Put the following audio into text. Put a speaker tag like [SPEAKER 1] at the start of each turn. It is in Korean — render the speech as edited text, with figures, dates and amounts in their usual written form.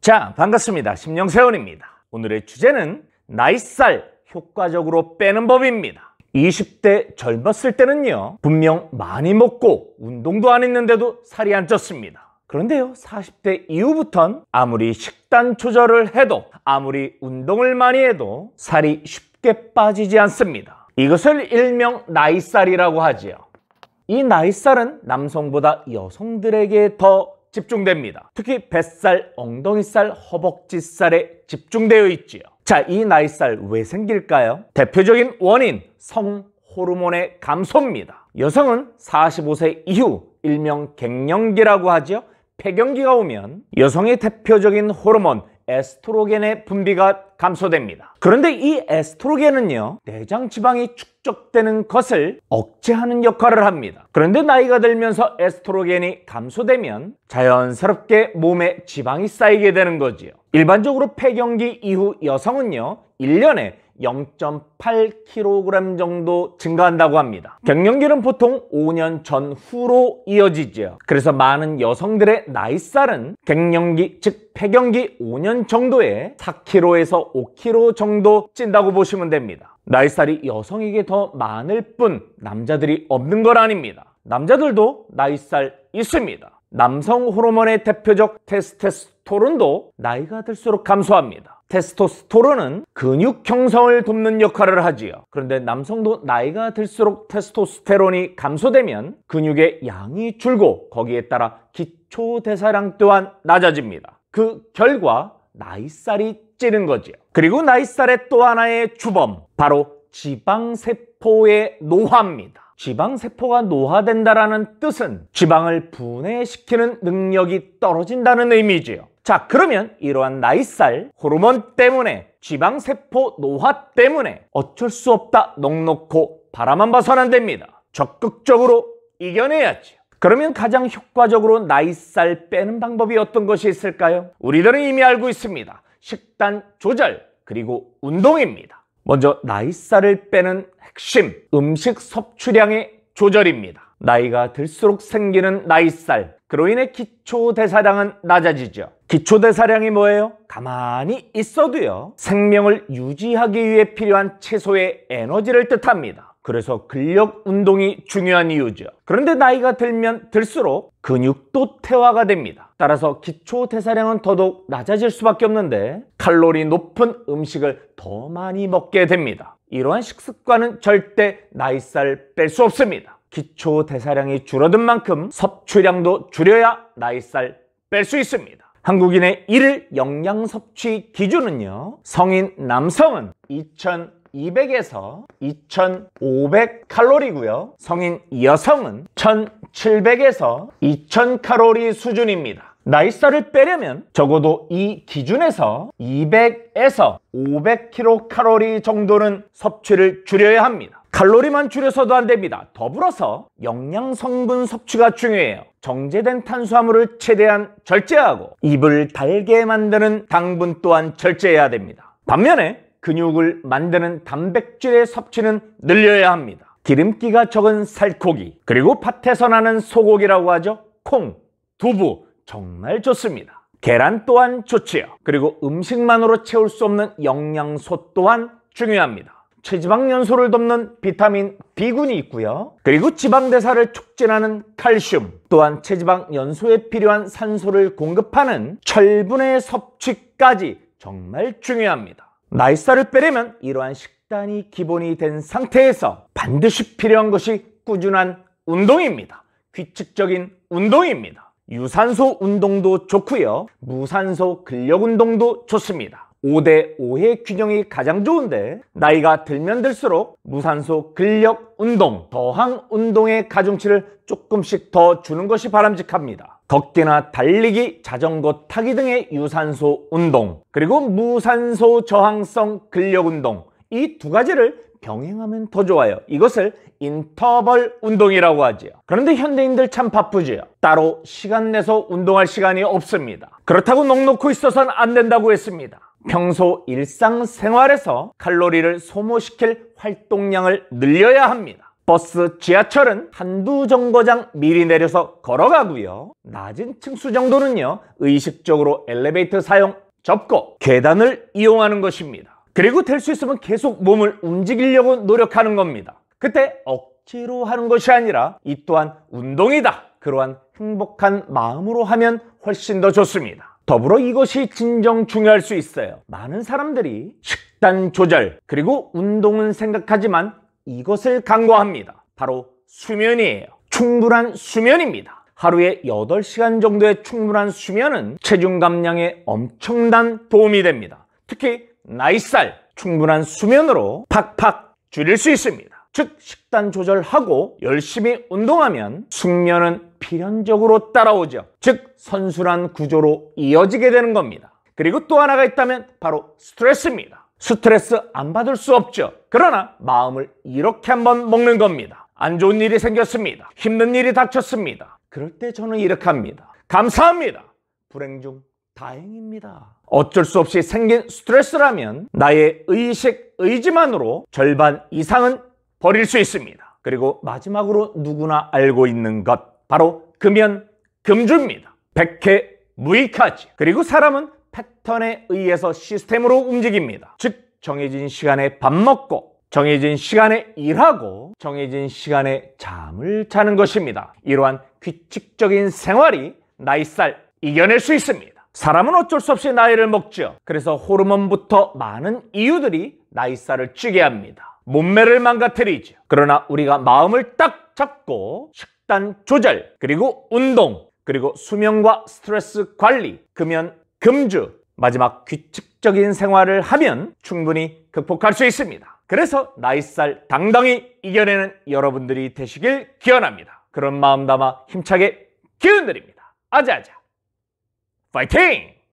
[SPEAKER 1] 자, 반갑습니다. 심령세원입니다. 오늘의 주제는 나이살 효과적으로 빼는 법입니다. 20대 젊었을 때는요, 분명 많이 먹고 운동도 안 했는데도 살이 안 쪘습니다. 그런데요, 40대 이후부턴 아무리 식단 조절을 해도, 아무리 운동을 많이 해도 살이 쉽게 빠지지 않습니다. 이것을 일명 나이살이라고 하지요. 이 나이살은 남성보다 여성들에게 더 집중됩니다. 특히 뱃살, 엉덩이살, 허벅지살에 집중되어 있지요. 자, 이 나이살 왜 생길까요? 대표적인 원인, 성 호르몬의 감소입니다. 여성은 45세 이후 일명 갱년기라고 하죠. 폐경기가 오면 여성의 대표적인 호르몬 에스트로겐의 분비가 감소됩니다. 그런데 이 에스트로겐은요, 내장 지방이 축적되는 것을 억제하는 역할을 합니다. 그런데 나이가 들면서 에스트로겐이 감소되면 자연스럽게 몸에 지방이 쌓이게 되는 거지요. 일반적으로 폐경기 이후 여성은요, 1년에 0.8kg 정도 증가한다고 합니다. 갱년기는 보통 5년 전후로 이어지죠. 그래서 많은 여성들의 나이살은 갱년기, 즉 폐경기 5년 정도에 4kg에서 5kg 정도 찐다고 보시면 됩니다. 나이살이 여성에게 더 많을 뿐 남자들이 없는 건 아닙니다. 남자들도 나이살 있습니다. 남성 호르몬의 대표적 테스토스테론도 나이가 들수록 감소합니다. 테스토스테론은 근육 형성을 돕는 역할을 하지요. 그런데 남성도 나이가 들수록 테스토스테론이 감소되면 근육의 양이 줄고 거기에 따라 기초대사량 또한 낮아집니다. 그 결과 나이살이 찌는 거지요. 그리고 나이살의 또 하나의 주범, 바로 지방세포의 노화입니다. 지방세포가 노화된다는 뜻은 지방을 분해시키는 능력이 떨어진다는 의미지요. 자, 그러면 이러한 나이살, 호르몬 때문에, 지방세포 노화 때문에 어쩔 수 없다, 넉넉고 바라만 봐서는 안 됩니다. 적극적으로 이겨내야지. 그러면 가장 효과적으로 나이살 빼는 방법이 어떤 것이 있을까요? 우리들은 이미 알고 있습니다. 식단 조절, 그리고 운동입니다. 먼저 나이살을 빼는 핵심, 음식 섭취량의 조절입니다. 나이가 들수록 생기는 나이살, 그로 인해 기초대사량은 낮아지죠. 기초대사량이 뭐예요? 가만히 있어도요, 생명을 유지하기 위해 필요한 최소의 에너지를 뜻합니다. 그래서 근력 운동이 중요한 이유죠. 그런데 나이가 들면 들수록 근육도 퇴화가 됩니다. 따라서 기초대사량은 더더욱 낮아질 수밖에 없는데 칼로리 높은 음식을 더 많이 먹게 됩니다. 이러한 식습관은 절대 나이살 뺄 수 없습니다. 기초대사량이 줄어든 만큼 섭취량도 줄여야 나이살 뺄 수 있습니다. 한국인의 일일 영양 섭취 기준은요, 성인 남성은 2200에서 2500 칼로리고요, 성인 여성은 1700에서 2000 칼로리 수준입니다. 나이살을 빼려면 적어도 이 기준에서 200에서 500kcal 정도는 섭취를 줄여야 합니다. 칼로리만 줄여서도 안 됩니다. 더불어서 영양 성분 섭취가 중요해요. 정제된 탄수화물을 최대한 절제하고 입을 달게 만드는 당분 또한 절제해야 됩니다. 반면에 근육을 만드는 단백질의 섭취는 늘려야 합니다. 기름기가 적은 살코기, 그리고 밭에서 나는 소고기라고 하죠. 콩, 두부 정말 좋습니다. 계란 또한 좋지요. 그리고 음식만으로 채울 수 없는 영양소 또한 중요합니다. 체지방 연소를 돕는 비타민 B군이 있고요. 그리고 지방대사를 촉진하는 칼슘, 또한 체지방 연소에 필요한 산소를 공급하는 철분의 섭취까지 정말 중요합니다. 나이살을 빼려면 이러한 식단이 기본이 된 상태에서 반드시 필요한 것이 꾸준한 운동입니다. 규칙적인 운동입니다. 유산소 운동도 좋고요, 무산소 근력 운동도 좋습니다. 5대5의 균형이 가장 좋은데 나이가 들면 들수록 무산소 근력 운동, 저항 운동의 가중치를 조금씩 더 주는 것이 바람직합니다. 걷기나 달리기, 자전거 타기 등의 유산소 운동, 그리고 무산소 저항성 근력 운동, 이 두 가지를 병행하면 더 좋아요. 이것을 인터벌 운동이라고 하지요. 그런데 현대인들 참 바쁘지요. 따로 시간 내서 운동할 시간이 없습니다. 그렇다고 넉넉히 있어서는 안 된다고 했습니다. 평소 일상생활에서 칼로리를 소모시킬 활동량을 늘려야 합니다. 버스, 지하철은 한두 정거장 미리 내려서 걸어가고요. 낮은 층수 정도는요, 의식적으로 엘리베이터 사용 접고 계단을 이용하는 것입니다. 그리고 될 수 있으면 계속 몸을 움직이려고 노력하는 겁니다. 그때 억지로 하는 것이 아니라 이 또한 운동이다. 그러한 행복한 마음으로 하면 훨씬 더 좋습니다. 더불어 이것이 진정 중요할 수 있어요. 많은 사람들이 식단 조절 그리고 운동은 생각하지만 이것을 간과합니다. 바로 수면이에요. 충분한 수면입니다. 하루에 8시간 정도의 충분한 수면은 체중 감량에 엄청난 도움이 됩니다. 특히 나이살, 충분한 수면으로 팍팍 줄일 수 있습니다. 즉 식단 조절하고 열심히 운동하면 숙면은 필연적으로 따라오죠. 즉 선순환 구조로 이어지게 되는 겁니다. 그리고 또 하나가 있다면 바로 스트레스입니다. 스트레스 안 받을 수 없죠. 그러나 마음을 이렇게 한번 먹는 겁니다. 안 좋은 일이 생겼습니다. 힘든 일이 닥쳤습니다. 그럴 때 저는 이렇게 합니다. 감사합니다. 불행 중 다행입니다. 어쩔 수 없이 생긴 스트레스라면 나의 의식, 의지만으로 절반 이상은 버릴 수 있습니다. 그리고 마지막으로 누구나 알고 있는 것, 바로 금연, 금주입니다. 백해무익하지. 그리고 사람은 패턴에 의해서 시스템으로 움직입니다. 즉 정해진 시간에 밥 먹고 정해진 시간에 일하고 정해진 시간에 잠을 자는 것입니다. 이러한 규칙적인 생활이 나이살 이겨낼 수 있습니다. 사람은 어쩔 수 없이 나이를 먹죠. 그래서 호르몬부터 많은 이유들이 나이살을 찌게 합니다. 몸매를 망가뜨리죠. 그러나 우리가 마음을 딱 잡고 식단 조절, 그리고 운동, 그리고 수면과 스트레스 관리, 금연, 금주, 마지막 규칙적인 생활을 하면 충분히 극복할 수 있습니다. 그래서 나이살 당당히 이겨내는 여러분들이 되시길 기원합니다. 그런 마음 담아 힘차게 기운드립니다. 아자아자 파이팅!